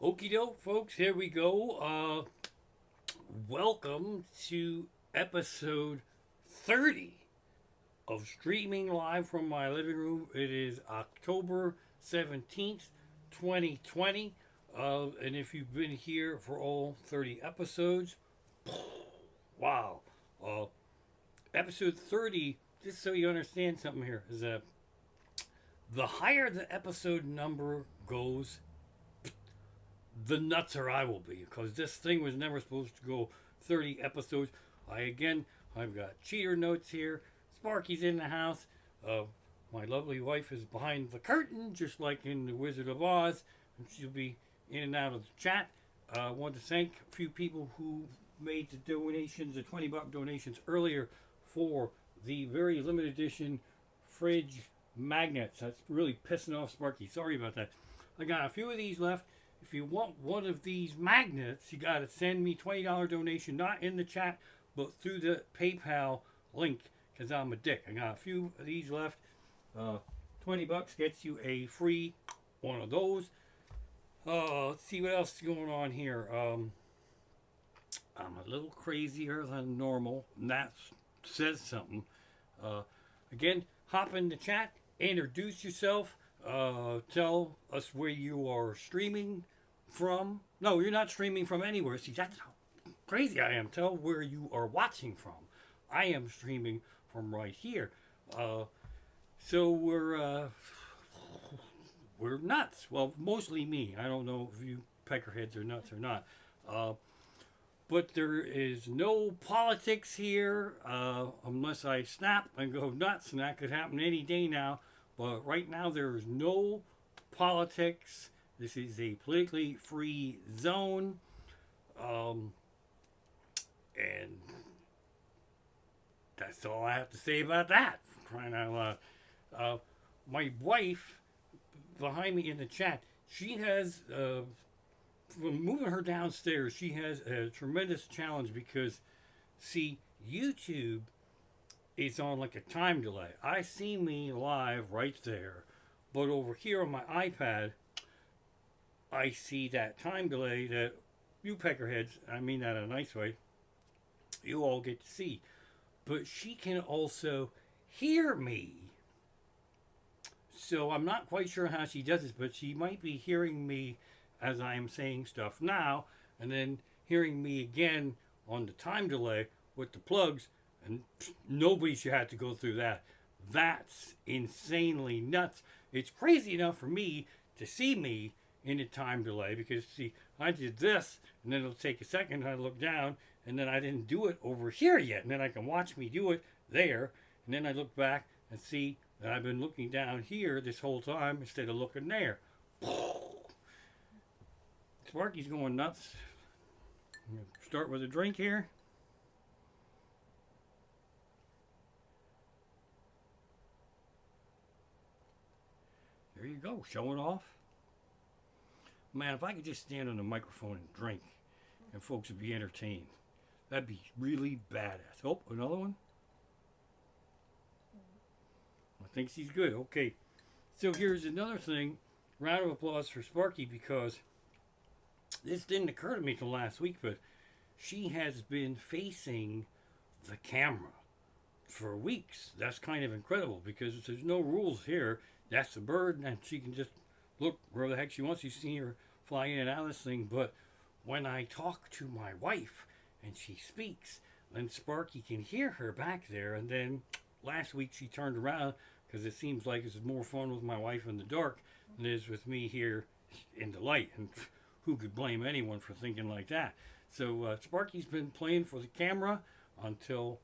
Okie doke, folks, here we go. Welcome to episode 30 of Streaming Live from my living room. It is October 17th, 2020. And if you've been here for all 30 episodes, wow. Uh, Episode 30, just so you understand something here, is that the higher the episode number goes, the nutser I will be because this thing was never supposed to go 30 episodes. I've got cheater notes here. Sparky's in the house. Uh, my lovely wife is behind the curtain, just like in The Wizard of Oz, and she'll be in and out of the chat. I want to thank a few people who made the donations, the $20 donations earlier for the very limited edition fridge magnets. That's really pissing off Sparky. Sorry about that. I got a few of these left. If you want one of these magnets, you got to send me $20 donation, not in the chat, but through the PayPal link, because I'm a dick. I got a few of these left. 20 bucks gets you a free one of those. Let's see what else is going on here. I'm a little crazier than normal, and that says something. Uh, Again, hop in the chat, introduce yourself, tell us where you are streaming from. No, you're not streaming from anywhere. See, that's how crazy I am. Tell where you are watching from. I am streaming from right here. So we're nuts. Well, mostly me. I don't know if you peckerheads are nuts or not. Uh, but there is no politics here unless I snap and go nuts, and that could happen any day now. But right now, there is no politics. This is a politically free zone. Um, and that's all I have to say about that. Crying out loud. My wife, behind me in the chat, she has from moving her downstairs, she has a tremendous challenge because, see, YouTube is on like a time delay. I see me live right there, but over here on my iPad, I see that time delay that you peckerheads, I mean that in a nice way, you all get to see. But she can also hear me. So I'm not quite sure how she does this, but she might be hearing me as I'm saying stuff now, and then hearing me again on the time delay with the plugs, and nobody should have to go through that. That's insanely nuts. It's crazy enough for me to see me in a time delay because, see, I did this, and then it'll take a second, and I look down, and then I didn't do it over here yet, and then I can watch me do it there, and then I look back and see that I've been looking down here this whole time instead of looking there. Sparky's going nuts. I'm going to start with a drink here. There you go, showing off. Man, if I could just stand on the microphone and drink, and folks would be entertained, that'd be really badass. Oh, another one? I think she's good. Okay, so here's another thing. Round of applause for Sparky because this didn't occur to me till last week, but she has been facing the camera for weeks. That's kind of incredible because there's no rules here. That's a bird, and she can just look where the heck she wants. You see her fly in and out of this thing. But when I talk to my wife and she speaks, then Sparky can hear her back there. And then last week she turned around because it seems like it's more fun with my wife in the dark than it is with me here in the light. And who could blame anyone for thinking like that? So Sparky's been playing for the camera until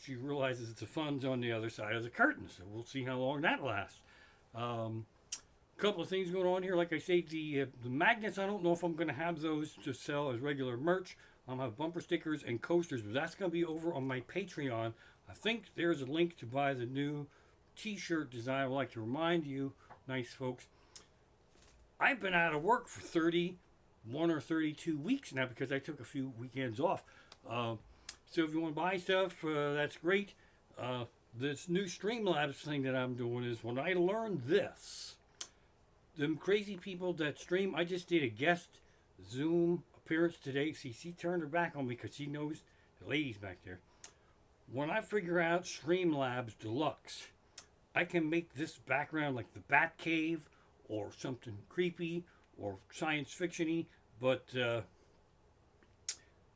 she realizes the fun's on the other side of the curtain. So we'll see how long that lasts. Couple of things going on here. Like I say, the magnets, I don't know if I'm going to have those to sell as regular merch. I'll have bumper stickers and coasters, but that's going to be over on my Patreon. I think there's a link to buy the new t-shirt design. I would like to remind you, nice folks, I've been out of work for 31 or 32 weeks now because I took a few weekends off. So if you want to buy stuff, that's great. This new Streamlabs thing that I'm doing is when I learned this, them crazy people that stream, I just did a guest Zoom appearance today. See, she turned her back on me because she knows the ladies back there. When I figure out Streamlabs Deluxe, I can make this background like the Bat Cave or something creepy or science fiction-y, but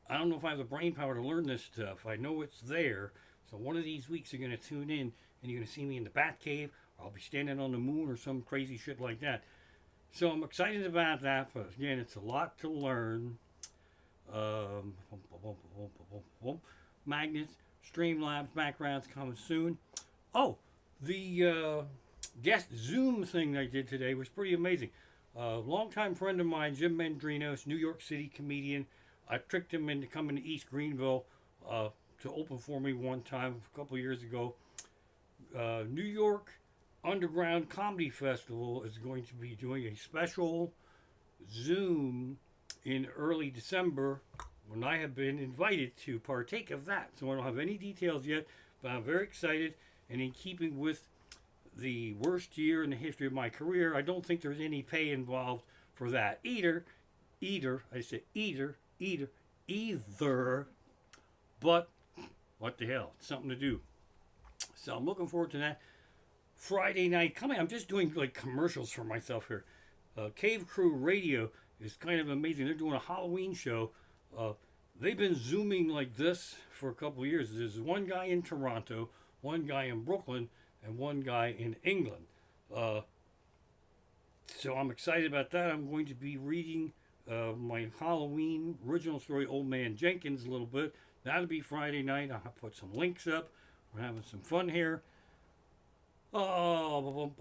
I don't know if I have the brain power to learn this stuff. I know it's there, so one of these weeks you're going to tune in and you're going to see me in the Bat Cave, or I'll be standing on the moon or some crazy shit like that. So I'm excited about that, but again, it's a lot to learn. Um, Magnets, Streamlabs, backgrounds coming soon. Oh, the guest Zoom thing I did today was pretty amazing. Longtime friend of mine, Jim Mendrinos, New York City comedian. I tricked him into coming to East Greenville to open for me one time a couple years ago. New York Underground Comedy Festival is going to be doing a special Zoom in early December when I have been invited to partake of that. So I don't have any details yet, but I'm very excited. And in keeping with the worst year in the history of my career, I don't think there's any pay involved for that either. Either. But what the hell? It's something to do. So I'm looking forward to that. Friday night coming. I'm just doing like commercials for myself here. Cave Crew Radio is kind of amazing. They're doing a Halloween show. They've been Zooming like this for a couple of years. There's one guy in Toronto, one guy in Brooklyn, and one guy in England. So I'm excited about that. I'm going to be reading my Halloween original story, Old Man Jenkins, a little bit. That'll be Friday night. I'll put some links up. We're having some fun here. Oh,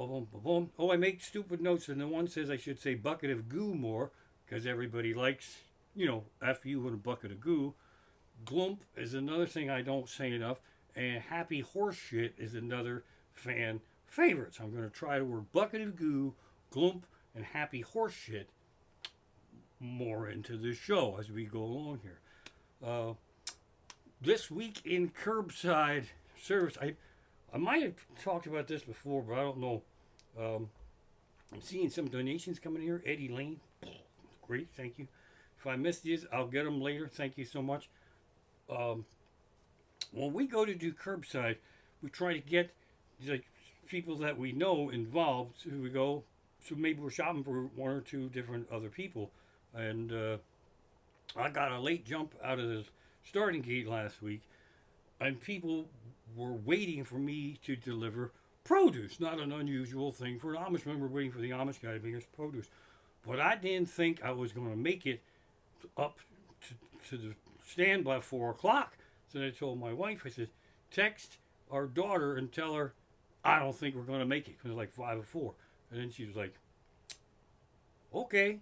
I make stupid notes, and the one says I should say bucket of goo more, because everybody likes, F you and a bucket of goo. Glump is another thing I don't say enough, and happy horse shit is another fan favorite. So I'm going to try the word bucket of goo, glump, and happy horse shit more into this show as we go along here. This week in curbside service, I might have talked about this before, but I don't know. I'm seeing some donations coming here. Eddie Lane, great, thank you. If I missed these, I'll get them later. Thank you so much. When we go to do curbside, we try to get like people that we know involved. So we go, so maybe we're shopping for one or two different other people. And I got a late jump out of the starting gate last week, and people were waiting for me to deliver produce. Not an unusual thing for an Amish member waiting for the Amish guy to bring us produce. But I didn't think I was going to make it up to the stand by 4 o'clock. So I told my wife, I said, text our daughter and tell her I don't think we're going to make it, because it's like 5 or 4. And then she was like, okay.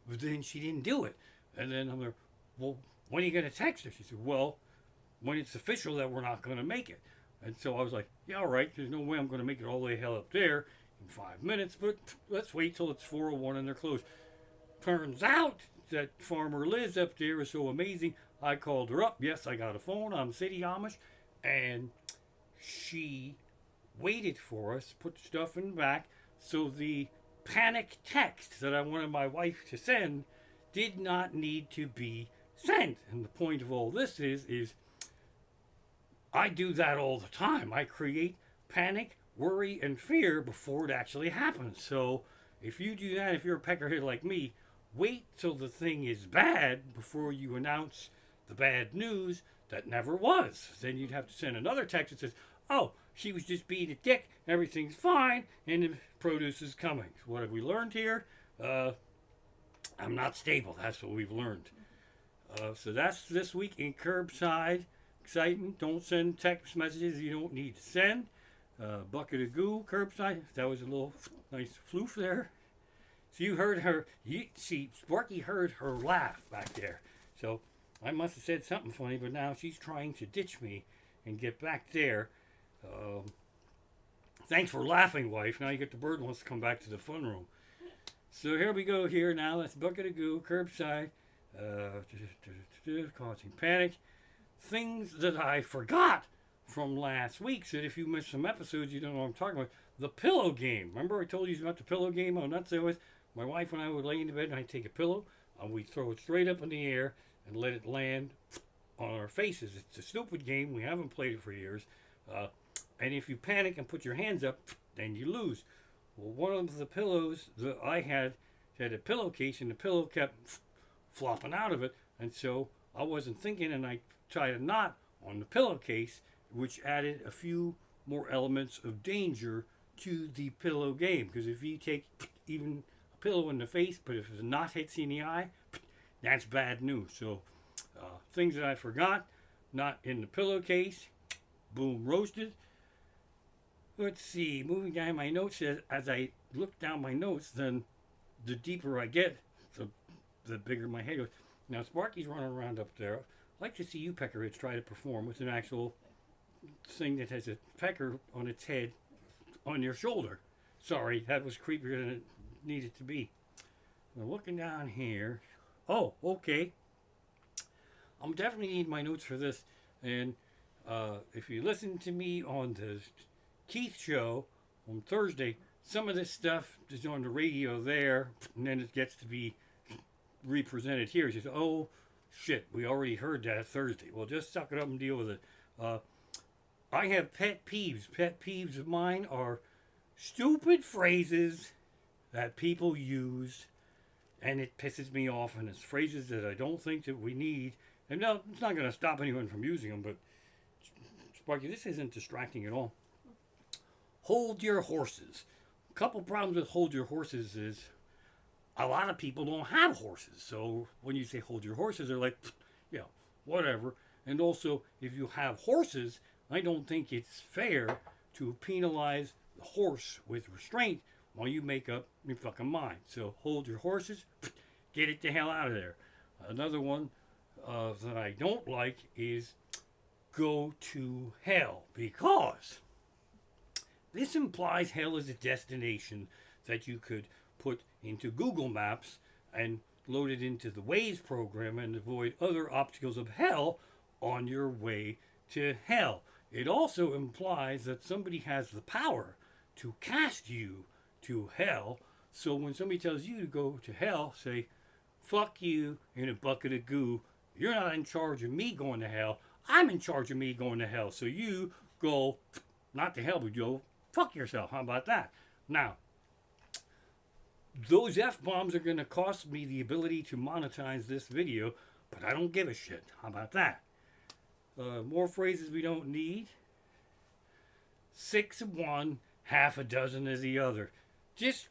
But then she didn't do it. And then I'm like, well, when are you going to text her? She said, well, when it's official that we're not going to make it. And so I was like, yeah, all right, there's no way I'm going to make it all the way hell up there in 5 minutes, but let's wait till it's 4:01 and they're closed. Turns out that Farmer Liz up there is so amazing. I called her up. Yes, I got a phone. I'm City Amish. And she waited for us, put stuff in the back. So the panic text that I wanted my wife to send did not need to be sent. And the point of all this is I do that all the time. I create panic, worry, and fear before it actually happens. So if you do that, if you're a peckerhead like me, wait till the thing is bad before you announce the bad news that never was. Then you'd have to send another text that says, oh, she was just being a dick, everything's fine, and the produce is coming. So what have we learned here? I'm not stable. That's what we've learned. So that's this week in curbside. Exciting. Don't send text messages you don't need to send. Bucket of goo, curbside. That was a little nice floof there. So you heard her. Sparky heard her laugh back there. So I must have said something funny, but now she's trying to ditch me and get back there. Thanks for laughing, wife. Now you get the bird wants to come back to the fun room. So here we go here now. That's bucket of goo, curbside. Causing panic. Things that I forgot from last week. So if you missed some episodes, you don't know what I'm talking about. The pillow game. Remember I told you about the pillow game? Oh, nuts. My wife and I would lay in the bed and I'd take a pillow, and we throw it straight up in the air and let it land on our faces. It's a stupid game. We haven't played it for years. And if you panic and put your hands up, then you lose. Well, one of the pillows that I had a pillowcase, and the pillow kept flopping out of it, and so I wasn't thinking, and I tied a knot on the pillowcase, which added a few more elements of danger to the pillow game. Because if you take even a pillow in the face, but if the knot hits you in the eye, that's bad news. So things that I forgot, not in the pillowcase, boom, roasted. Let's see, moving down my notes, as I look down my notes, then the deeper I get, the bigger my head goes. Now, Sparky's running around up there. I'd like to see you, Peckerheads, try to perform with an actual thing that has a pecker on its head on your shoulder. Sorry, that was creepier than it needed to be. Now, looking down here. Oh, okay. I'm definitely need my notes for this. And if you listen to me on the Keith show on Thursday, some of this stuff is on the radio there, and then it gets to be represented here. He says, oh, shit, we already heard that Thursday. Well, just suck it up and deal with it. I have pet peeves. Pet peeves of mine are stupid phrases that people use, and it pisses me off, and it's phrases that I don't think that we need. And no, it's not going to stop anyone from using them, but Sparky, this isn't distracting at all. Hold your horses. A couple problems with hold your horses is a lot of people don't have horses. So when you say hold your horses, they're like, yeah, whatever. And also, if you have horses, I don't think it's fair to penalize the horse with restraint while you make up your fucking mind. So hold your horses, get it the hell out of there. Another one that I don't like is go to hell, because this implies hell is a destination that you could put into Google Maps and load it into the Waze program and avoid other obstacles of hell on your way to hell. It also implies that somebody has the power to cast you to hell. So when somebody tells you to go to hell, say, fuck you in a bucket of goo. You're not in charge of me going to hell. I'm in charge of me going to hell. So you go, not to hell, but you go, fuck yourself. How about that? Now, those F-bombs are going to cost me the ability to monetize this video, but I don't give a shit. How about that? More phrases we don't need. 6 of one, half a dozen of the other. Just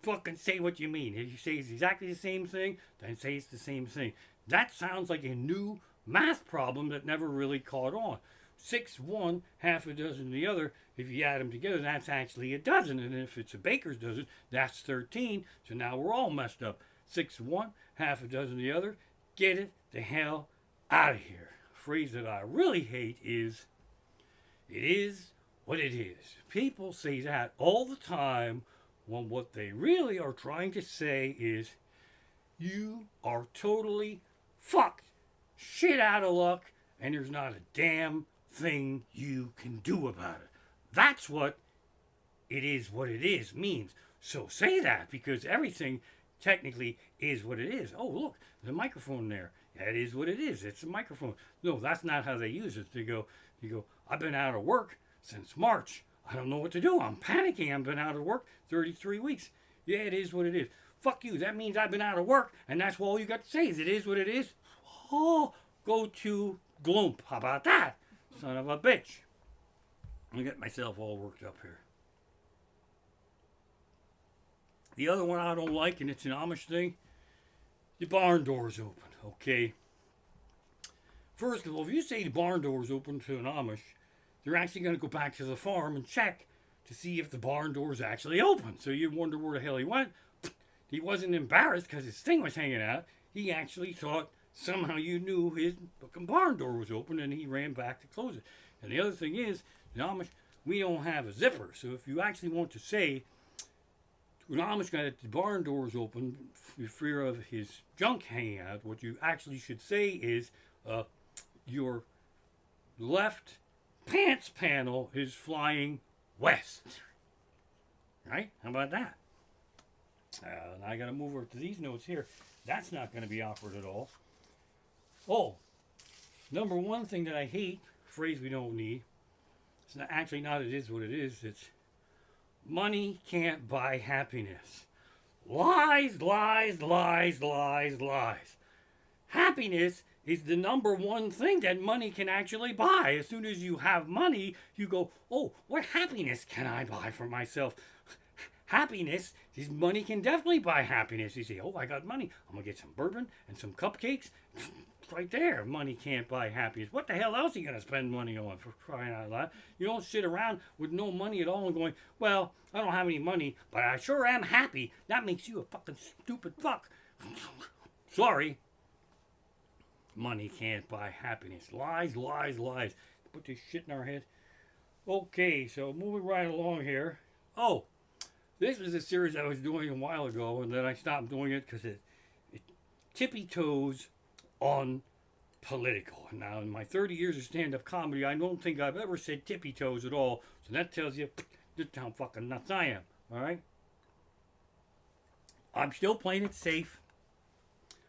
fucking say what you mean. If you say it's exactly the same thing, then say it's the same thing. That sounds like a new math problem that never really caught on. 6 one, half a dozen the other. If you add them together, that's actually a dozen. And if it's a baker's dozen, that's 13. So now we're all messed up. 6 one, half a dozen the other. Get it the hell out of here. A phrase that I really hate is, it is what it is. People say that all the time when what they really are trying to say is, you are totally fucked, shit out of luck, and there's not a damn thing you can do about it. That's what it is means. So say that, because everything technically is what it is. Oh, look, there's a microphone there. That is what it is. It's a microphone. No, that's not how they use it. You go, I've been out of work since March. I don't know what to do. I'm panicking. I've been out of work 33 weeks. Yeah, it is what it is. Fuck you. That means I've been out of work, and that's all you got to say is it is what it is. Oh, go to Gloomp. How about that? Son of a bitch. I'll get myself all worked up here. The other one I don't like, and it's an Amish thing, the barn door's open, okay? First of all, if you say the barn door's open to an Amish, they're actually going to go back to the farm and check to see if the barn door's actually open. So you wonder where the hell he went. He wasn't embarrassed because his thing was hanging out. He actually thought somehow you knew his fucking barn door was open, and he ran back to close it. And the other thing is, the Amish, we don't have a zipper. So if you actually want to say to an Amish guy that the barn door is open for fear of his junk hanging out, what you actually should say is your left pants panel is flying west. Right? How about that? And I got to move over to these notes here. That's not going to be awkward at all. Oh, number one thing that I hate, phrase we don't need. It's not, actually not. It is what it is. It's money can't buy happiness. Lies, lies, lies, lies, lies. Happiness is the number one thing that money can actually buy. As soon as you have money, you go, oh, what happiness can I buy for myself? Happiness, this money can definitely buy happiness. You say, oh, I got money. I'm going to get some bourbon and some cupcakes. Right there, money can't buy happiness. What the hell else are you going to spend money on, for crying out loud? You don't sit around with no money at all and going, well, I don't have any money, but I sure am happy. That makes you a fucking stupid fuck. Sorry. Money can't buy happiness. Lies, lies, lies. Put this shit in our head. Okay, so moving right along here. Oh, this was a series I was doing a while ago, and then I stopped doing it because it tippy toes on political. Now, in my 30 years of stand-up comedy, I don't think I've ever said tippy toes at all. So that tells you just how fucking nuts I am. All right? I'm still playing it safe.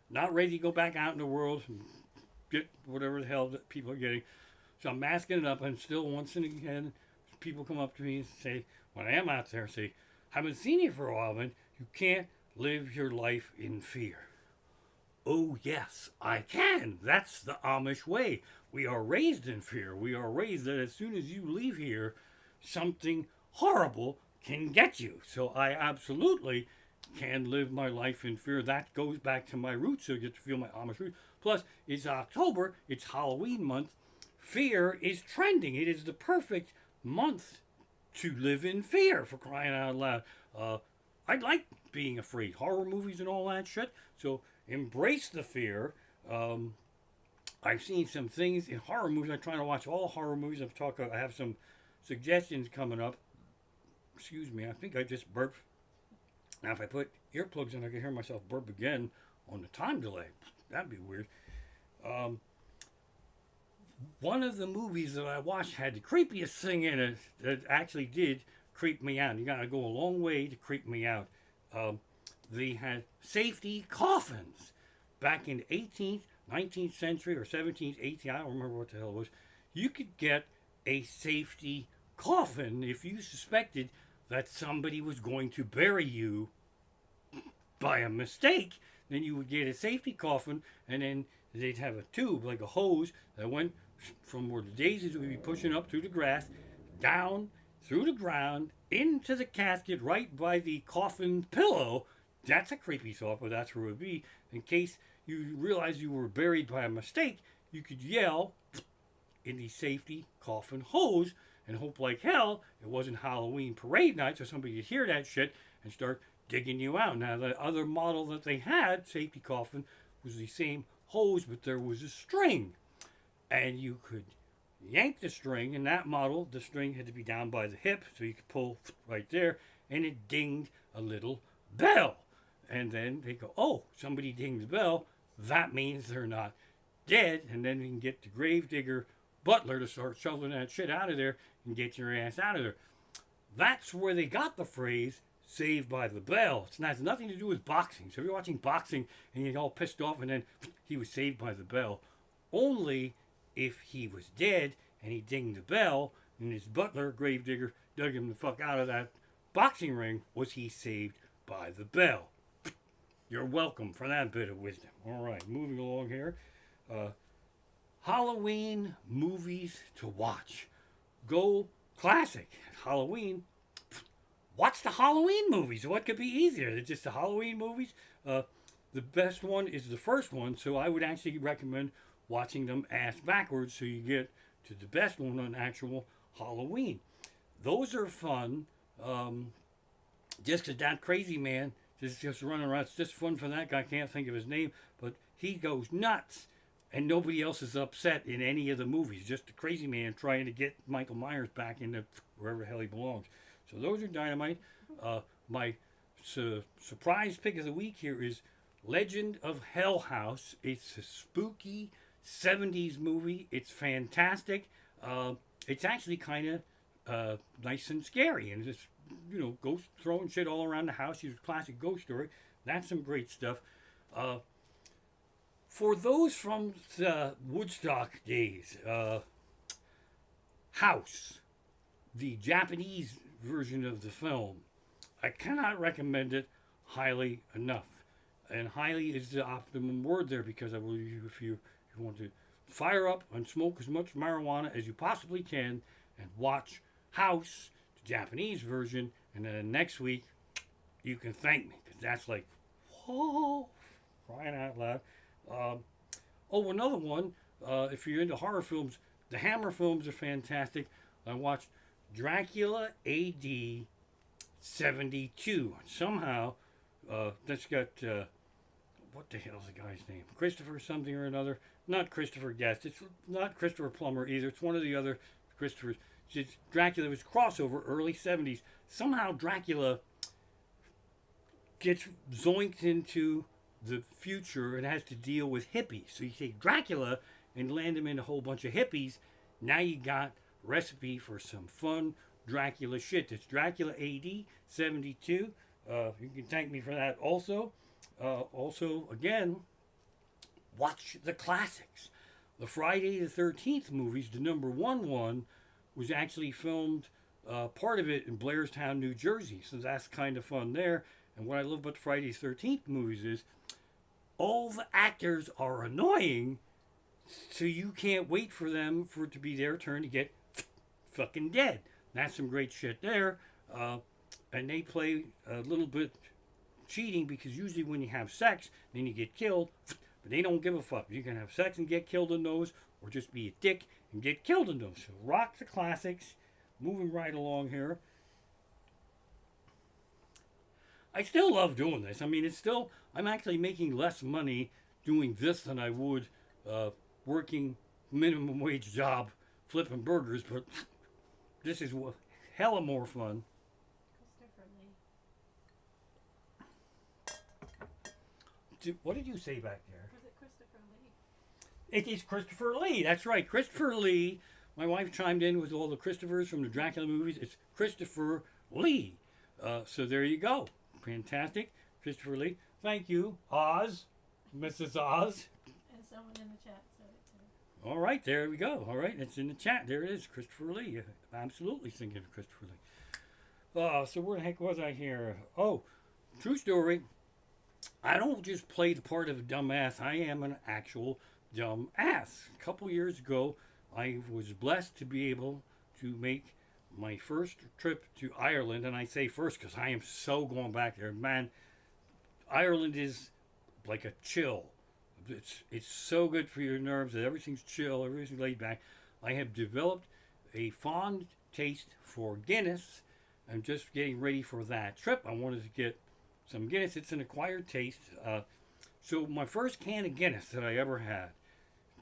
Not ready to go back out in the world and get whatever the hell that people are getting. So I'm masking it up, and still once and again, people come up to me and say, when I am out there, say, haven't seen you for a while, man. You can't live your life in fear. Oh, yes, I can. That's the Amish way. We are raised in fear. We are raised that as soon as you leave here, something horrible can get you. So I absolutely can live my life in fear. That goes back to my roots, so you get to feel my Amish roots. Plus, it's October. It's Halloween month. Fear is trending. It is the perfect month to live in fear, for crying out loud. I like being afraid. Horror movies and all that shit. So embrace the fear. I've seen some things in horror movies. I'm trying to watch all horror movies. I have some suggestions coming up. Excuse me, I think I just burped. Now if I put earplugs in, I can hear myself burp again on the time delay. That'd be weird. One of the movies that I watched had the creepiest thing in it that actually did creep me out. You gotta go a long way to creep me out. They had safety coffins back in the 18th, 19th century or 17th, 18th. I don't remember what the hell it was. You could get a safety coffin if you suspected that somebody was going to bury you by a mistake. Then you would get a safety coffin, and then they'd have a tube, like a hose, that went from where the daisies would be pushing up through the grass, down through the ground, into the casket, right by the coffin pillow. That's a creepy thought, but that's where it would be. In case you realized you were buried by a mistake, you could yell in the safety coffin hose and hope like hell it wasn't Halloween parade night, so somebody could hear that shit and start digging you out. Now, the other model that they had, safety coffin, was the same hose, but there was a string. And you could yank the string. In that model, the string had to be down by the hip, so you could pull right there, and it dinged a little bell. And then they go, oh, somebody dinged the bell. That means they're not dead. And then we can get the gravedigger butler to start shoveling that shit out of there and get your ass out of there. That's where they got the phrase saved by the bell. It has nothing to do with boxing. So if you're watching boxing and you're all pissed off and then he was saved by the bell, only if he was dead and he dinged the bell and his butler, gravedigger, dug him the fuck out of that boxing ring was he saved by the bell. You're welcome for that bit of wisdom. All right, moving along here. Halloween movies to watch. Go classic. Halloween. Watch the Halloween movies. What could be easier than just the Halloween movies? The best one is the first one, so I would actually recommend watching them ass backwards so you get to the best one on actual Halloween. Those are fun. Just because that crazy man is just running around. It's just fun for that guy. I can't think of his name, but he goes nuts. And nobody else is upset in any of the movies. Just the crazy man trying to get Michael Myers back into wherever the hell he belongs. So those are dynamite. My surprise pick of the week here is Legend of Hell House. It's a spooky 70s movie. It's fantastic. It's actually kind of nice and scary. And it's ghost throwing shit all around the house. She's a classic ghost story. That's some great stuff. Uh, for those from the Woodstock days, House, the Japanese version of the film, I cannot recommend it highly enough. And highly is the optimum word there, because I believe if you want to fire up and smoke as much marijuana as you possibly can and watch House, the Japanese version, and then next week you can thank me, because that's like, whoa, crying out loud. Another one, if you're into horror films, the Hammer films are fantastic. I watched Dracula AD 72. Somehow, that's got, what the hell's the guy's name? Christopher something or another. Not Christopher Guest. It's not Christopher Plummer either. It's one of the other Christophers. Dracula was crossover, early 70s. Somehow Dracula gets zoinked into the future and has to deal with hippies. So you take Dracula and land him in a whole bunch of hippies. Now you got recipe for some fun Dracula shit. It's Dracula AD 72. You can thank me for that also. Also, again, watch the classics. The Friday the 13th movies, the number one was actually filmed, part of it in Blairstown, New Jersey. So that's kind of fun there. And what I love about the Friday the 13th movies is all the actors are annoying, so you can't wait for them for it to be their turn to get fucking dead. That's some great shit there. And they play a little bit cheating, because usually when you have sex, then you get killed. But they don't give a fuck. You can have sex and get killed in those, or just be a dick and get killed in those. So rock the classics. Moving right along here. I still love doing this. I mean, I'm actually making less money doing this than I would working minimum wage job flipping burgers, but this is hella more fun. What did you say back there? Was it Christopher Lee? It is Christopher Lee. That's right, Christopher Lee. My wife chimed in with all the Christophers from the Dracula movies. It's Christopher Lee. So there you go. Fantastic. Christopher Lee. Thank you, Oz. Mrs. Oz. And someone in the chat said it too. All right, there we go. All right, it's in the chat. There it is, Christopher Lee. Absolutely thinking of Christopher Lee. So where the heck was I here? Oh, true story. I don't just play the part of a dumbass. I am an actual dumbass. A couple years ago, I was blessed to be able to make my first trip to Ireland. And I say first because I am so going back there. Man, Ireland is like a chill. It's so good for your nerves. Everything's chill. Everything's laid back. I have developed a fond taste for Guinness. I'm just getting ready for that trip. I wanted to get some Guinness. It's an acquired taste. So my first can of Guinness that I ever had,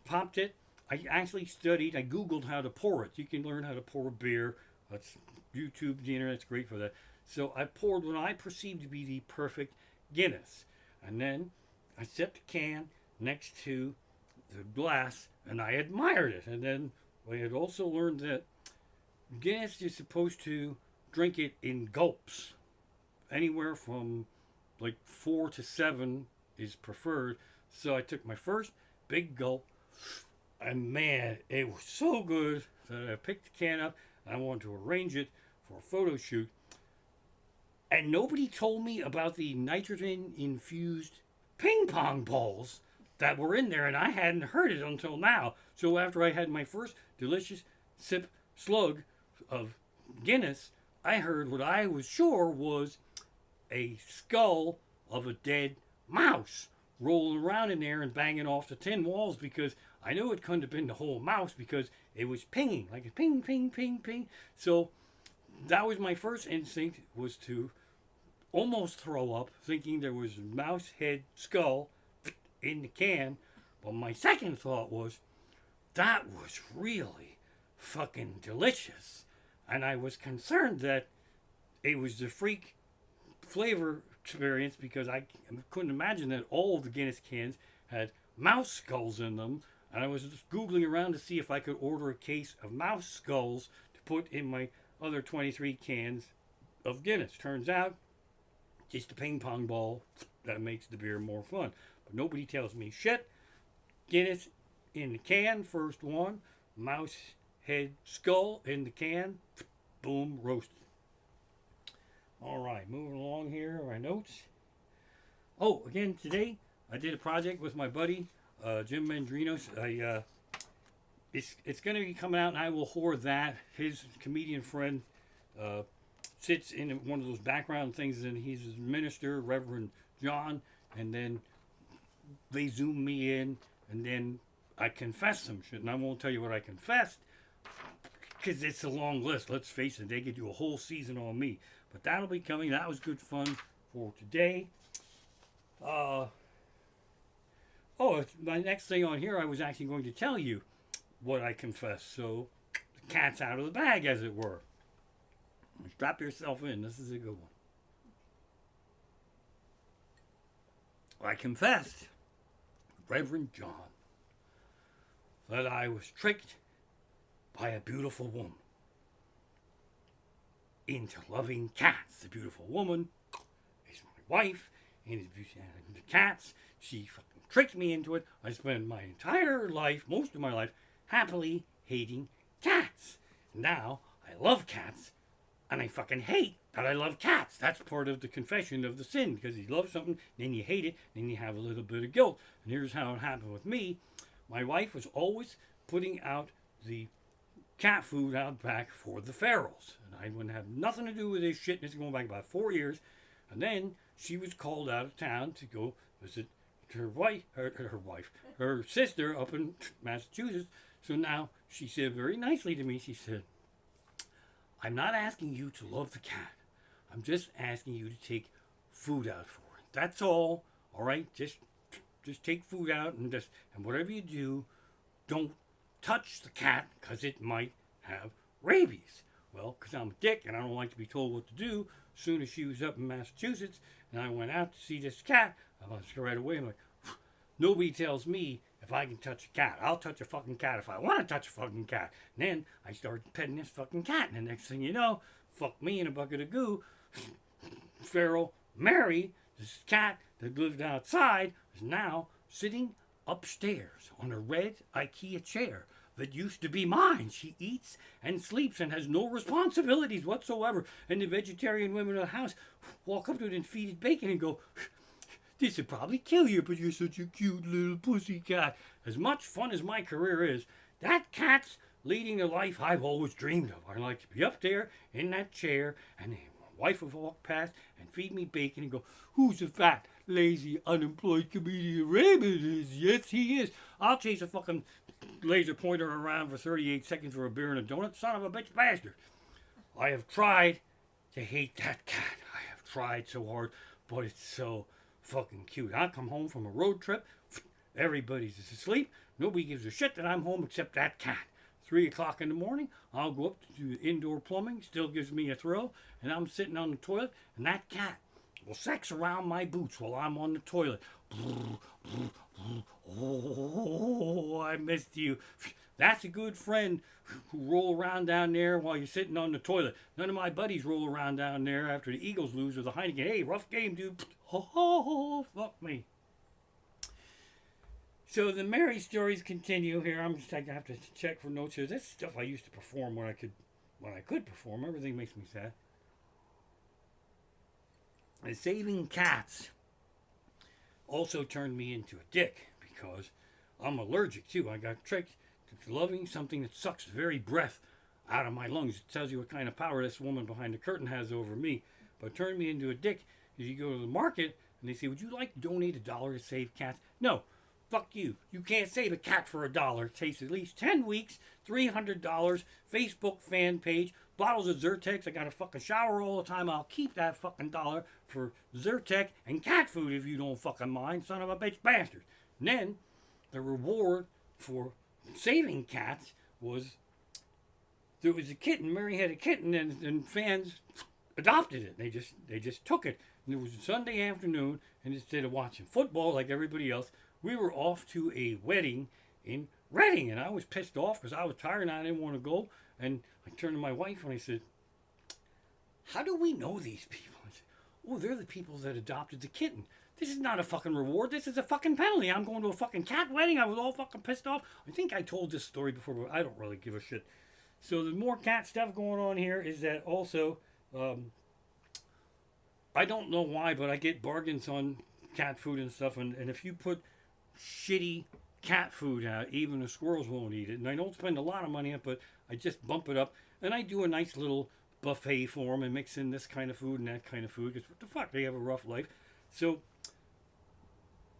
popped it. I actually studied. I Googled how to pour it. You can learn how to pour beer. That's YouTube, the internet's great for that. So I poured what I perceived to be the perfect Guinness. And then I set the can next to the glass and I admired it. And then I had also learned that Guinness is supposed to drink it in gulps. Anywhere from like 4 to 7 is preferred. So I took my first big gulp, and man, it was so good that I picked the can up and I wanted to arrange it for a photo shoot. And nobody told me about the nitrogen infused ping pong balls that were in there, and I hadn't heard it until now. So after I had my first delicious slug of Guinness, I heard what I was sure was a skull of a dead mouse rolling around in there and banging off the tin walls, because I knew it couldn't have been the whole mouse because it was pinging, like a ping, ping, ping, ping. So that was my first instinct, was to almost throw up, thinking there was a mouse head skull in the can. But my second thought was, that was really fucking delicious. And I was concerned that it was the freak flavor experience, because I couldn't imagine that all the Guinness cans had mouse skulls in them. And I was just Googling around to see if I could order a case of mouse skulls to put in my other 23 cans of Guinness. Turns out, just a ping pong ball that makes the beer more fun. But nobody tells me shit. Guinness in the can, first one. Mouse head skull in the can. Boom, roasted. All right, moving along here, my notes. Oh, again, today I did a project with my buddy, Jim Mendrinos. It's going to be coming out, and I will whore that. His comedian friend sits in one of those background things, and he's his minister, Reverend John, and then they zoom me in, and then I confess some shit, and I won't tell you what I confessed, because it's a long list. Let's face it, they could do a whole season on me. But that'll be coming. That was good fun for today. My next thing on here, I was actually going to tell you what I confessed. So, the cat's out of the bag, as it were. Strap yourself in. This is a good one. I confessed, Reverend John, that I was tricked by a beautiful woman into loving cats. The beautiful woman is my wife, and the cats, she fucking tricked me into it. I spent my entire life, most of my life, happily hating cats. Now, I love cats, and I fucking hate that I love cats. That's part of the confession of the sin, because you love something, then you hate it, then you have a little bit of guilt. And here's how it happened with me. My wife was always putting out the cat food out back for the ferals. And I wouldn't have nothing to do with this shit. This is going back about 4 years. And then she was called out of town to go visit her sister up in Massachusetts. So now she said very nicely to me, she said, I'm not asking you to love the cat. I'm just asking you to take food out for it. That's all. All right? Just take food out, and whatever you do, don't touch the cat, because it might have rabies. Well, because I'm a dick and I don't like to be told what to do. As soon as she was up in Massachusetts and I went out to see this cat, I was right away. I'm like, nobody tells me if I can touch a cat. I'll touch a fucking cat if I want to touch a fucking cat. And then I started petting this fucking cat, and the next thing you know, fuck me in a bucket of goo. Feral Mary, this cat that lived outside, is now sitting upstairs on a red IKEA chair that used to be mine. She eats and sleeps and has no responsibilities whatsoever. And the vegetarian women of the house walk up to it and feed it bacon and go, this would probably kill you, but you're such a cute little pussy cat. As much fun as my career is, that cat's leading the life I've always dreamed of. I like to be up there in that chair, and my wife would walk past and feed me bacon and go, who's the fat, lazy, unemployed comedian Raymond is? Yes, he is. I'll chase a fucking laser pointer around for 38 seconds for a beer and a donut. Son of a bitch bastard. I have tried to hate that cat. I have tried so hard, but it's so fucking cute. I come home from a road trip. Everybody's asleep. Nobody gives a shit that I'm home except that cat. 3 o'clock in the morning, I'll go up to do indoor plumbing. Still gives me a thrill. And I'm sitting on the toilet, and that cat will sex around my boots while I'm on the toilet. Oh, I missed you. That's a good friend who roll around down there while you're sitting on the toilet. None of my buddies roll around down there after the Eagles lose with a Heineken. Hey, rough game, dude. Oh, fuck me. So the Mary stories continue here. I have to check for notes here. This stuff I used to perform when I could perform. Everything makes me sad. And saving cats also turned me into a dick, because I'm allergic too. I got tricked to loving something that sucks the very breath out of my lungs. It tells you what kind of power this woman behind the curtain has over me. But it turned me into a dick. If you go to the market and they say, would you like to donate $1 to save cats? No. Fuck you. You can't save a cat for $1. It takes at least 10 weeks, $300, Facebook fan page, bottles of Zyrtex. I got to fucking shower all the time. I'll keep that fucking $1 for Zyrtec and cat food if you don't fucking mind, son of a bitch bastard. And then the reward for saving cats was there was a kitten. Mary had a kitten, and fans adopted it. They just took it. And it was a Sunday afternoon, and instead of watching football like everybody else, we were off to a wedding in Reading, and I was pissed off because I was tired and I didn't want to go. And I turned to my wife and I said, how do we know these people? I said, oh, they're the people that adopted the kitten. This is not a fucking reward. This is a fucking penalty. I'm going to a fucking cat wedding. I was all fucking pissed off. I think I told this story before, but I don't really give a shit. So the more cat stuff going on here is that also, I don't know why, but I get bargains on cat food and stuff. And if you put shitty cat food out, even the squirrels won't eat it. And I don't spend a lot of money on it, but I just bump it up. And I do a nice little buffet for them and mix in this kind of food and that kind of food. Because what the fuck, they have a rough life. So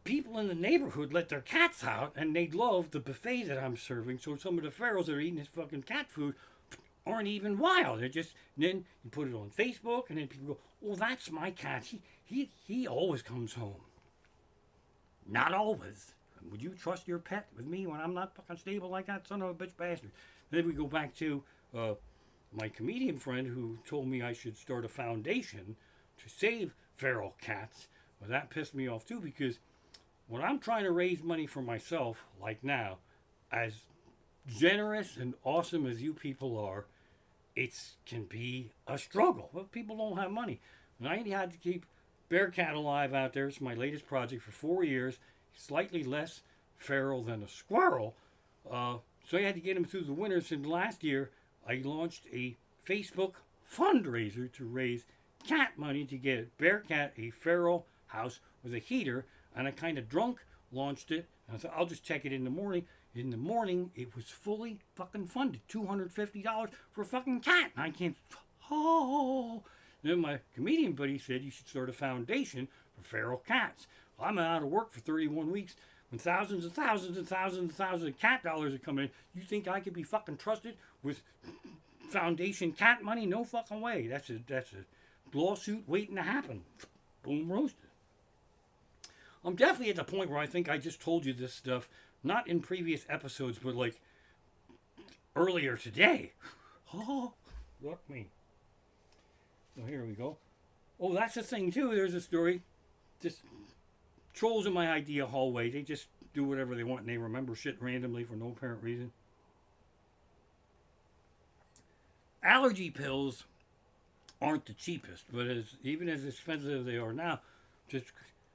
people in the neighborhood let their cats out, and they love the buffet that I'm serving. So some of the ferals that are eating this fucking cat food aren't even wild. They're just, then you put it on Facebook, and then people go, oh, that's my cat. He always comes home. Not always. Would you trust your pet with me when I'm not fucking stable like that? Son of a bitch bastard. Then we go back to my comedian friend who told me I should start a foundation to save feral cats. Well, that pissed me off too, because when I'm trying to raise money for myself, like now, as generous and awesome as you people are, it can be a struggle. Well, people don't have money. And I had to keep Bearcat alive out there. It's my latest project for 4 years. Slightly less feral than a squirrel. So I had to get him through the winter. Since last year, I launched a Facebook fundraiser to raise cat money to get Bearcat a feral house with a heater. And I kind of drunk launched it. And I thought, I'll just check it in the morning. In the morning, it was fully fucking funded. $250 for a fucking cat. And I can't... Oh. Then my comedian buddy said you should start a foundation for feral cats. Well, I'm out of work for 31 weeks. When thousands and thousands and thousands and thousands of cat dollars are coming in, you think I could be fucking trusted with foundation cat money? No fucking way. That's a lawsuit waiting to happen. Boom roasted. I'm definitely at the point where I think I just told you this stuff, not in previous episodes, but like earlier today. Oh, look me. So here we go. Oh, that's the thing too. There's a story. Just trolls in my idea hallway. They just do whatever they want and they remember shit randomly for no apparent reason. Allergy pills aren't the cheapest, but even as expensive as they are now, just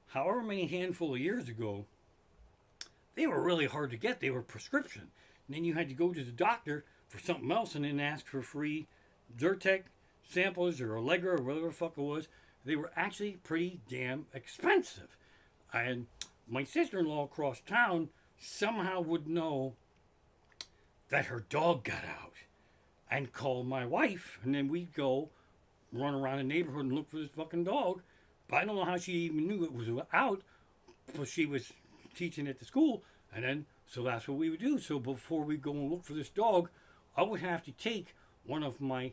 however many handful of years ago, they were really hard to get. They were prescription. And then you had to go to the doctor for something else and then ask for free Zyrtec samples or Allegra or whatever the fuck it was. They were actually pretty damn expensive. And my sister-in-law across town somehow would know that her dog got out and call my wife. And then we'd go run around the neighborhood and look for this fucking dog. But I don't know how she even knew it was out. But she was teaching at the school. And then, so that's what we would do. So before we go and look for this dog, I would have to take one of my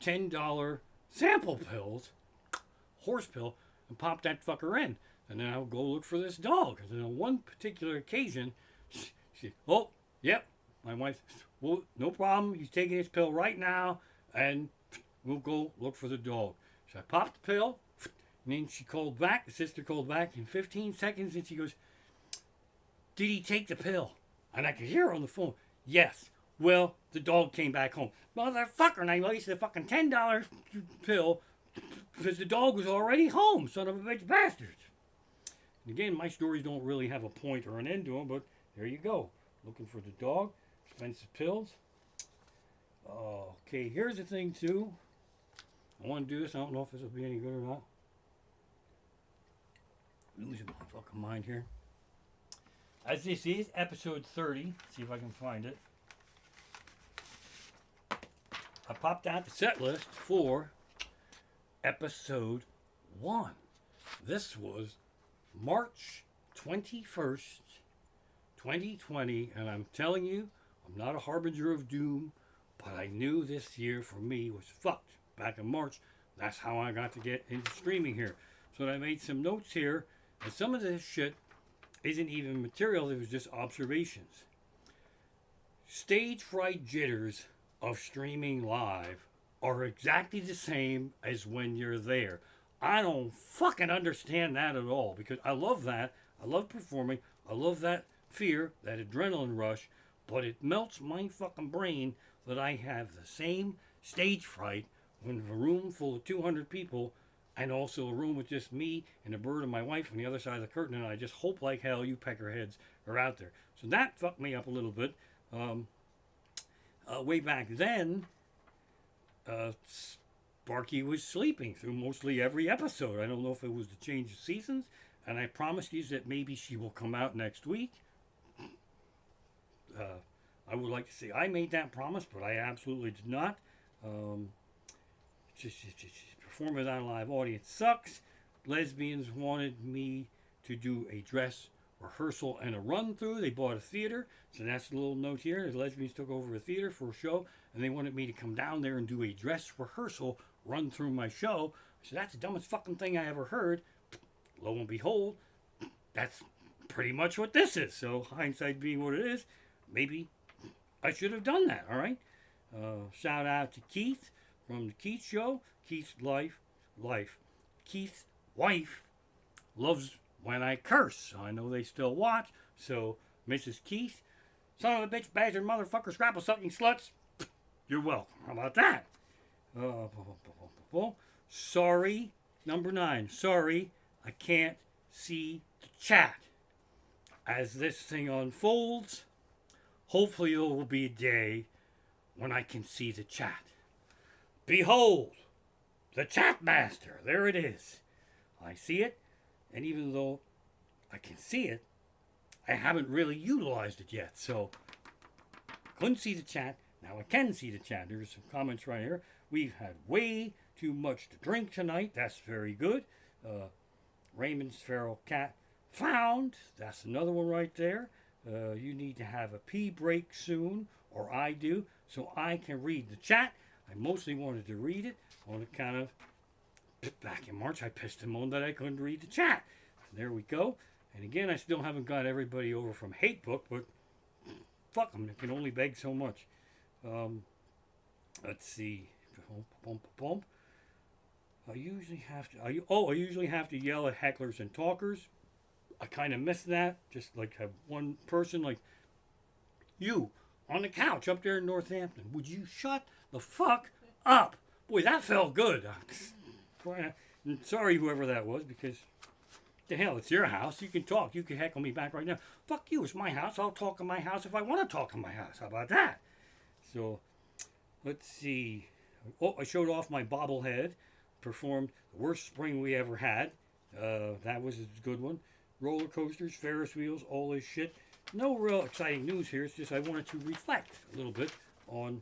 $10 sample pills, horse pill, and pop that fucker in. And then I would go look for this dog. And then on one particular occasion, oh, yep, my wife, well, no problem. He's taking his pill right now, and we'll go look for the dog. So I popped the pill, and then she called back, the sister called back in 15 seconds, and she goes, did he take the pill? And I could hear her on the phone, yes. Well, the dog came back home. Motherfucker, and I wasted a fucking $10 pill because the dog was already home, son of a bitch bastard. And again, my stories don't really have a point or an end to them, but there you go. Looking for the dog, expensive pills. Okay, here's the thing too. I want to do this. I don't know if this will be any good or not. Losing my fucking mind here. As this is episode 30, see if I can find it. I popped out the set list for episode 1. This was March 21st, 2020, and I'm telling you, I'm not a harbinger of doom, but I knew this year for me was fucked. Back in March, that's how I got to get into streaming here. So I made some notes here, and some of this shit isn't even material, it was just observations. Stage fright jitters of streaming live are exactly the same as when you're there. I don't fucking understand that at all, because I love that. I love performing. I love that fear, that adrenaline rush, but it melts my fucking brain that I have the same stage fright when a room full of 200 people and also a room with just me and a bird and my wife on the other side of the curtain, and I just hope like hell you peckerheads are out there. So that fucked me up a little bit. Way back then, Sparky was sleeping through mostly every episode. I don't know if it was the change of seasons, and I promised you that maybe she will come out next week. I would like to say I made that promise, but I absolutely did not. Just performing without a live audience sucks. Lesbians wanted me to do a dress rehearsal and a run through. They bought a theater, so that's a little note here. The lesbians took over a theater for a show, and they wanted me to come down there and do a dress rehearsal run through my show. I said, that's the dumbest fucking thing I ever heard. Lo and behold, that's pretty much what this is. So hindsight being what it is, maybe I should have done that. All right. Shout out to Keith from the Keith Show. Keith's life. Keith's wife loves when I curse. I know they still watch. So Mrs. Keith, son of a bitch, bastard, motherfucker, scrapple sucking sluts. You're welcome. How about that? Sorry, number 9. Sorry, I can't see the chat. As this thing unfolds, hopefully there will be a day when I can see the chat. Behold, the chat master. There it is. I see it, and even though I can see it, I haven't really utilized it yet. So, couldn't see the chat. Now I can see the chat. There's some comments right here. We've had way too much to drink tonight. That's very good. Raymond's feral cat found. That's another one right there. You need to have a pee break soon, or I do, so I can read the chat. I mostly wanted to read it on account of back in March I pissed him on that I couldn't read the chat. There we go. And again, I still haven't got everybody over from Hatebook, but fuck them. They can only beg so much. Let's see. I usually have to yell at hecklers and talkers. I kind of miss that. Just like have one person like you on the couch up there in Northampton. Would you shut the fuck up? Boy, that felt good. Sorry, whoever that was, because the hell, it's your house. You can talk. You can heckle me back right now. Fuck you. It's my house. I'll talk in my house if I want to talk in my house. How about that? So, let's see. Oh, I showed off my bobblehead. Performed the worst spring we ever had. That was a good one. Roller coasters, Ferris wheels, all this shit. No real exciting news here. It's just I wanted to reflect a little bit on.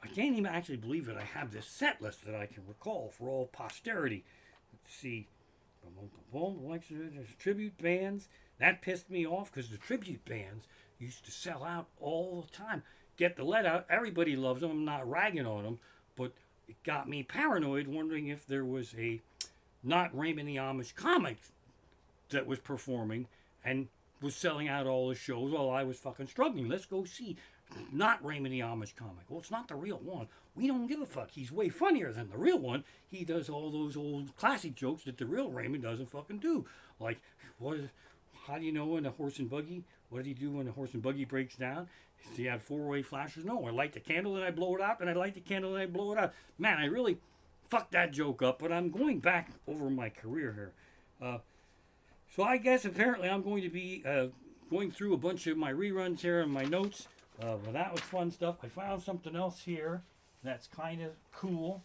I can't even actually believe that I have this set list that I can recall for all posterity. Let's see. Tribute bands. That pissed me off because the tribute bands used to sell out all the time. Get the let out. Everybody loves them. I'm not ragging on them, but it got me paranoid, wondering if there was a not Raymond the Amish comic that was performing and was selling out all the shows while I was fucking struggling. Let's go see not Raymond the Amish comic. Well, it's not the real one. We don't give a fuck. He's way funnier than the real one. He does all those old classic jokes that the real Raymond doesn't fucking do. Like, how do you know when a horse and buggy, what did he do when a horse and buggy breaks down? Does he have four-way flashers? No, I light the candle and I blow it out, and I light the candle and I blow it out. Man, I really fucked that joke up, but I'm going back over my career here. So I guess apparently I'm going to be going through a bunch of my reruns here and my notes. But that was fun stuff. I found something else here that's kind of cool.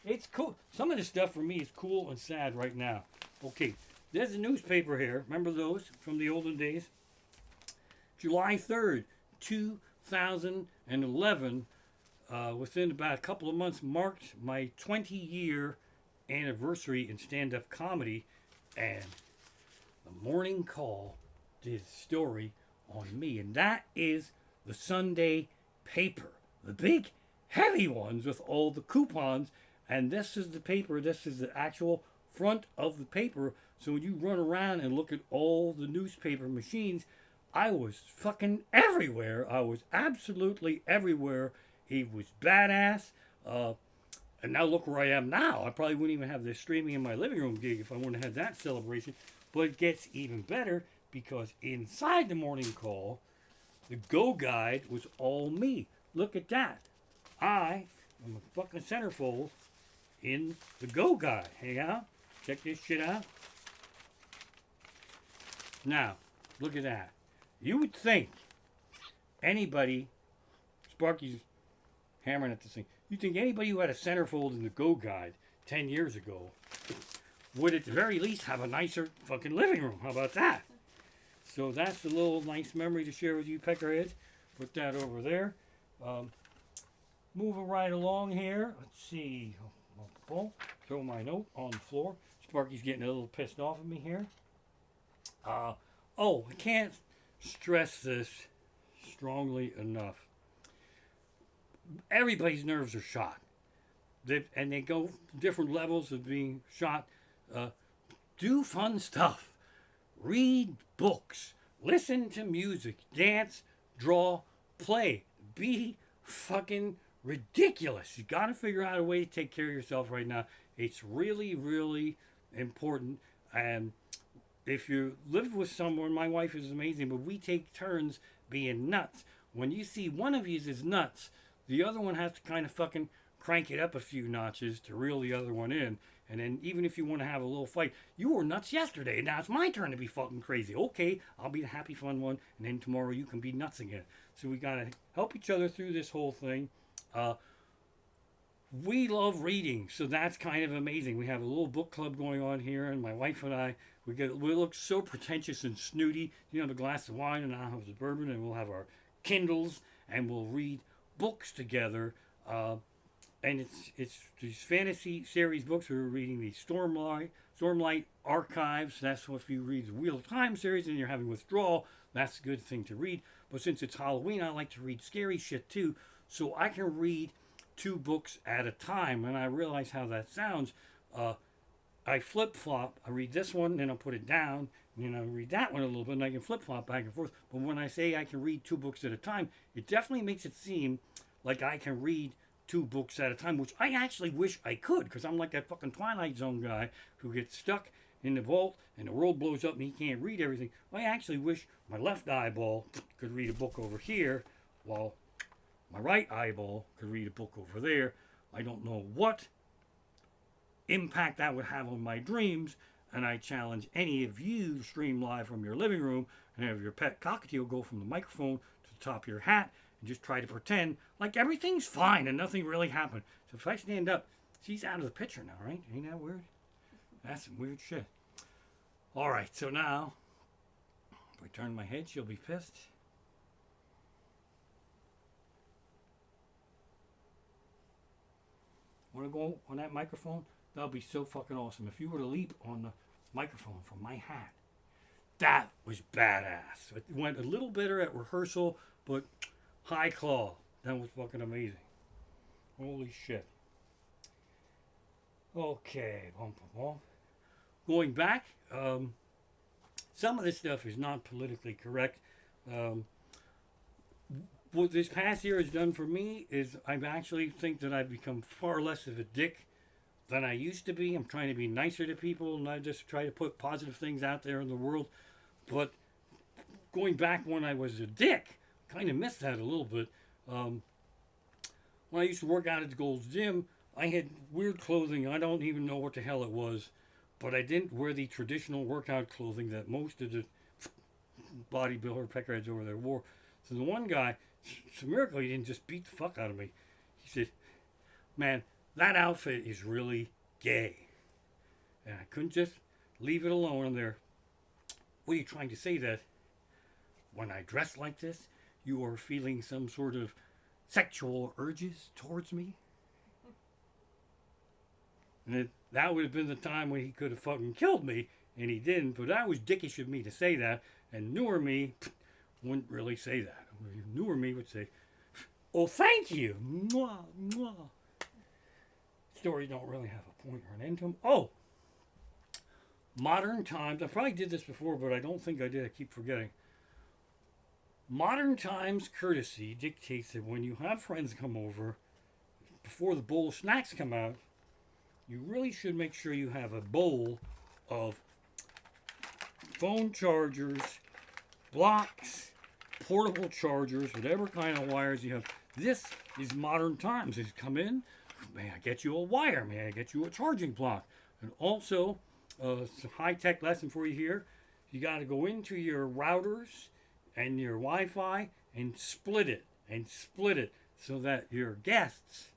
It's cool. Some of this stuff for me is cool and sad right now. Okay, there's a newspaper here. Remember those from the olden days? July 3rd, 2011, within about a couple of months, marked my 20-year anniversary in stand-up comedy, and the Morning Call did a story on me, and that is the Sunday paper, the big heavy ones with all the coupons, and this is the paper, this is the actual front of the paper, so when you run around and look at all the newspaper machines, I was fucking everywhere. I was absolutely everywhere. He was badass. And now look where I am now. I probably wouldn't even have this streaming in my living room gig if I wouldn't have had that celebration. But it gets even better because inside the Morning Call, the Go Guide was all me. Look at that. I am a fucking centerfold in the Go Guide. Hey, out. Check this shit out. Now, look at that. You would think anybody, Sparky's hammering at this thing, you think anybody who had a centerfold in the Go Guide 10 years ago would at the very least have a nicer fucking living room. How about that? So that's a little nice memory to share with you, peckerheads. Put that over there. Moving right along here. Let's see. Throw my note on the floor. Sparky's getting a little pissed off at me here. I can't stress this strongly enough. Everybody's nerves are shot. They go different levels of being shot. Do fun stuff. Read books. Listen to music. Dance. Draw. Play. Be fucking ridiculous. You got to figure out a way to take care of yourself right now. It's really, really important. And if you live with someone, my wife is amazing, but we take turns being nuts. When you see one of you is nuts, the other one has to kind of fucking crank it up a few notches to reel the other one in. And then even if you want to have a little fight, you were nuts yesterday. Now it's my turn to be fucking crazy. Okay, I'll be the happy fun one, and then tomorrow you can be nuts again. So we got to help each other through this whole thing. We love reading, so that's kind of amazing. We have a little book club going on here, and my wife and I, we look so pretentious and snooty. You have a glass of wine, and I'll have the bourbon, and we'll have our Kindles, and we'll read books together. And it's these fantasy series books. We're reading the Stormlight Archives. That's what if you read the Wheel of Time series and you're having withdrawal, that's a good thing to read. But since it's Halloween, I like to read scary shit too. So I can read 2 books at a time. And I realize how that sounds. I flip-flop. I read this one, then I'll put it down. And then I read that one a little bit, and I can flip-flop back and forth. But when I say I can read 2 books at a time, it definitely makes it seem like I can read 2 books at a time, which I actually wish I could, because I'm like that fucking Twilight Zone guy who gets stuck in the vault and the world blows up and he can't read everything. I actually wish my left eyeball could read a book over here while my right eyeball could read a book over there. I don't know what impact that would have on my dreams, and I challenge any of you to stream live from your living room and have your pet cockatiel go from the microphone to the top of your hat and just try to pretend like everything's fine and nothing really happened. So if I stand up, she's out of the picture now, right? Ain't that weird? That's some weird shit. All right, so now, if I turn my head, she'll be pissed. Want to go on that microphone? That'll be so fucking awesome. If you were to leap on the microphone from my hat, that was badass. It went a little better at rehearsal, but high claw. That was fucking amazing. Holy shit. Okay. Going back, some of this stuff is not politically correct. What this past year has done for me is I actually think that I've become far less of a dick than I used to be. I'm trying to be nicer to people and I just try to put positive things out there in the world. But going back when I was a dick, kind of missed that a little bit. When I used to work out at the Gold's Gym, I had weird clothing. I don't even know what the hell it was. But I didn't wear the traditional workout clothing that most of the bodybuilder peckerheads over there wore. So the one guy, it's a miracle he didn't just beat the fuck out of me. He said, man, that outfit is really gay. And I couldn't just leave it alone. And there, what are you trying to say, that when I dress like this, you are feeling some sort of sexual urges towards me? And that would have been the time when he could have fucking killed me, and he didn't. But that was dickish of me to say that, and newer me wouldn't really say that. Newer me would say, oh, thank you. Mwah, mwah. Stories don't really have a point or an end to them. Oh, modern times. I probably did this before, but I don't think I did. I keep forgetting. Modern times courtesy dictates that when you have friends come over, before the bowl of snacks come out, you really should make sure you have a bowl of phone chargers, blocks, portable chargers, whatever kind of wires you have. This is modern times. It's come in, may I get you a wire? May I get you a charging block? And also, some high-tech lesson for you here. You got to go into your routers and your Wi-Fi and split it so that your guests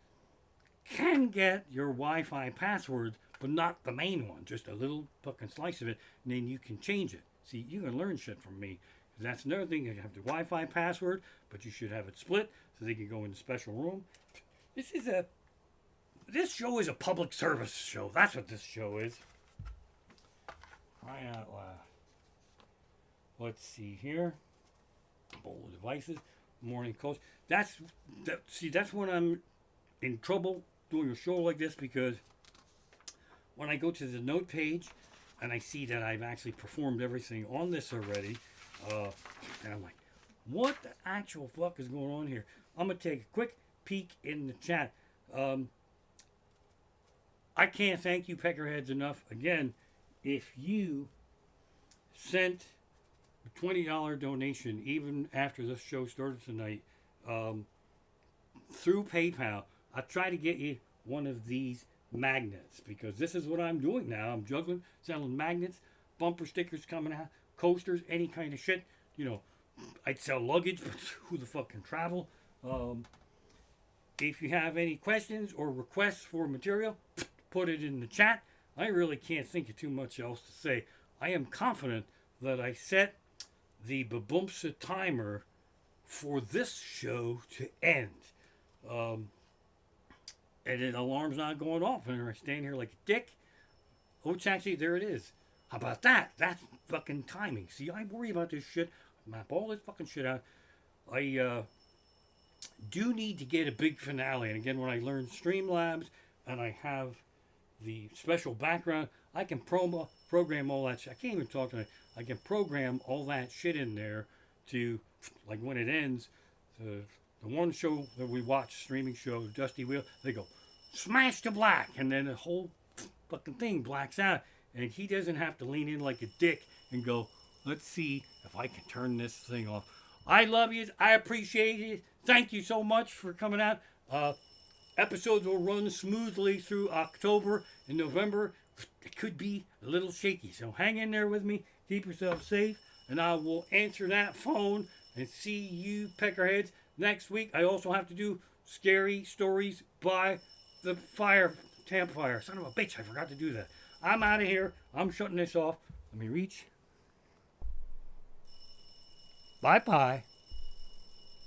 can get your Wi-Fi password, but not the main one, just a little fucking slice of it, and then you can change it. See, you can learn shit from me. That's another thing. You have the Wi-Fi password, but you should have it split so they can go in the special room. This show is a public service show. That's what this show is. Crying out loud. Let's see here. Mobile devices, morning calls. That's when I'm in trouble doing a show like this, because when I go to the note page and I see that I've actually performed everything on this already, and I'm like, what the actual fuck is going on here? I'm gonna take a quick peek in the chat. I can't thank you peckerheads enough. Again, if you sent a $20 donation even after this show started tonight, through PayPal, I try to get you one of these magnets, because this is what I'm doing now. I'm juggling, selling magnets, bumper stickers coming out, coasters, any kind of shit. You know, I'd sell luggage, but who the fuck can travel? If you have any questions or requests for material, put it in the chat. I really can't think of too much else to say. I am confident that I set the Baboomsa timer for this show to end. And the alarm's not going off, and I stand here like a dick. Oh, it's actually, there it is. How about that? That's fucking timing. See, I worry about this shit. Map all this fucking shit out. I do need to get a big finale. And again, when I learn Streamlabs and I have the special background, I can program all that shit. I can't even talk tonight. I can program all that shit in there to, like when it ends, the one show that we watch, streaming show, Dusty Wheel, they go, smash to black, and then the whole fucking thing blacks out, and he doesn't have to lean in like a dick and go, let's see if I can turn this thing off. I love you. I appreciate it. Thank you so much for coming out. Episodes will run smoothly through October and November. It could be a little shaky, so hang in there with me. Keep yourself safe, and I will answer that phone and see you peckerheads next week. I also have to do scary stories by the campfire. Son of a bitch, I forgot to do that. I'm out of here. I'm shutting this off. Let me reach. Bye-bye.